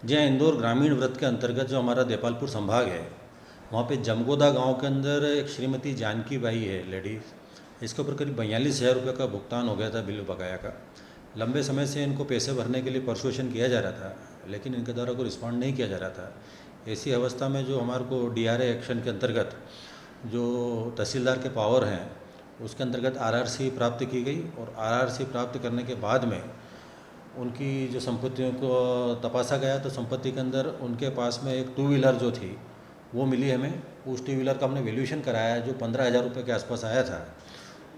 जी हाँ, इंदौर ग्रामीण वृत्त के अंतर्गत जो हमारा देपालपुर संभाग है, वहाँ पे जमगोदा गांव के अंदर एक श्रीमती जानकी बाई है लेडीज़। इसके ऊपर करीब 42,000 रुपये का भुगतान हो गया था बिल बकाया का। लंबे समय से इनको पैसे भरने के लिए परसुएशन किया जा रहा था, लेकिन इनके द्वारा कोई रिस्पॉन्ड नहीं किया जा रहा था। ऐसी अवस्था में जो हमारे को DRA एक्शन के अंतर्गत जो तहसीलदार के पावर हैं, उसके अंतर्गत RRC प्राप्त की गई और RRC प्राप्त करने के बाद में उनकी जो संपत्तियों को तपासा गया तो संपत्ति के अंदर उनके पास में एक 2 व्हीलर जो थी वो मिली हमें। उस 2 व्हीलर का हमने वैल्यूएशन कराया जो 15,000 रुपये के आसपास आया था।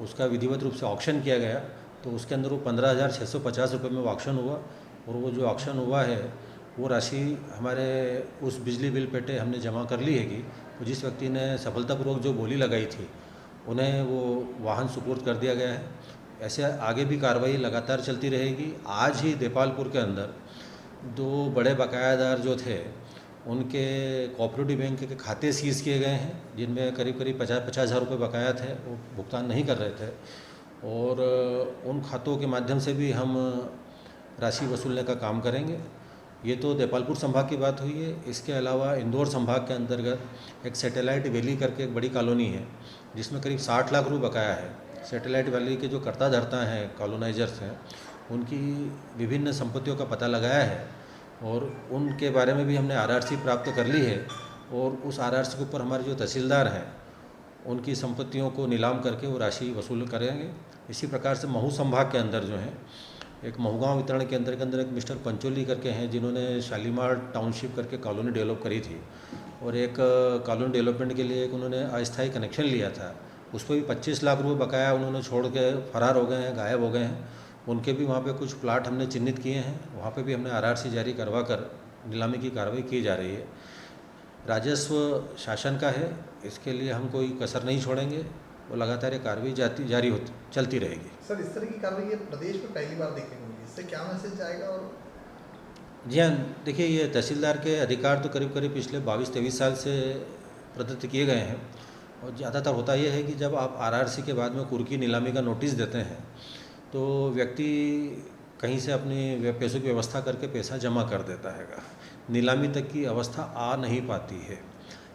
उसका विधिवत रूप से ऑक्शन किया गया तो उसके अंदर वो 15,650 रुपये में वो ऑक्शन हुआ। और वो जो ऑक्शन हुआ है वो राशि हमारे उस बिजली बिल पेटे हमने जमा कर ली है कि तो जिस व्यक्ति ने सफलतापूर्वक जो बोली लगाई थी उन्हें वो वाहन सुपुर्द कर दिया गया है। ऐसे आगे भी कार्रवाई लगातार चलती रहेगी। आज ही देपालपुर के अंदर 2 बड़े बकायादार जो थे उनके कोऑपरेटिव बैंक के खाते सीज़ किए गए हैं, जिनमें करीब करीब 50,000 रुपये बकाया थे, वो भुगतान नहीं कर रहे थे। और उन खातों के माध्यम से भी हम राशि वसूलने का काम करेंगे। ये तो देपालपुर संभाग की बात हुई है। इसके अलावा इंदौर संभाग के अंतर्गत एक सैटेलाइट वैली करके एक बड़ी कॉलोनी है जिसमें करीब 60 लाख रुपये बकाया है। सैटेलाइट वैली के जो कर्ता धर्ता हैं, कॉलोनाइजर्स हैं, उनकी विभिन्न संपत्तियों का पता लगाया है और उनके बारे में भी हमने RRC प्राप्त कर ली है। और उस RRC के ऊपर हमारे जो तहसीलदार हैं उनकी संपत्तियों को नीलाम करके वो राशि वसूल करेंगे। इसी प्रकार से महू संभाग के अंदर जो है एक महूगांव वितरण केंद्र के अंदर एक मिस्टर पंचोली करके हैं जिन्होंने शालीमार टाउनशिप करके कॉलोनी डेवलप करी थी और एक कॉलोनी डेवलपमेंट के लिए एक उन्होंने अस्थायी कनेक्शन लिया था। उस पर भी 25 लाख रुपये बकाया उन्होंने छोड़ के फरार हो गए हैं, गायब हो गए हैं। उनके भी वहाँ पे कुछ प्लाट हमने चिन्हित किए हैं, वहाँ पे भी हमने RRC जारी करवा कर नीलामी की कार्रवाई की जा रही है। राजस्व शासन का है, इसके लिए हम कोई कसर नहीं छोड़ेंगे। वो लगातार ये कार्रवाई जारी चलती रहेगी। सर, इस तरह की कार्रवाई ये प्रदेश में पहली बार देखने को मिली, इससे क्या मैसेज जाएगा? और जी हाँ, देखिए ये तहसीलदार के अधिकार तो करीब करीब पिछले 22-23 साल से प्रदत्त किए गए हैं। और ज़्यादातर होता यह है कि जब आप RRC के बाद में कुर्की नीलामी का नोटिस देते हैं तो व्यक्ति कहीं से अपनी पैसों की व्यवस्था करके पैसा जमा कर देता है, नीलामी तक की अवस्था आ नहीं पाती है।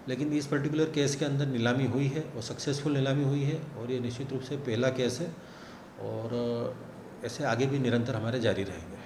लेकिन इस पर्टिकुलर केस के अंदर नीलामी हुई है और सक्सेसफुल नीलामी हुई है और ये निश्चित रूप से पहला केस है और ऐसे आगे भी निरंतर हमारे जारी रहेंगे।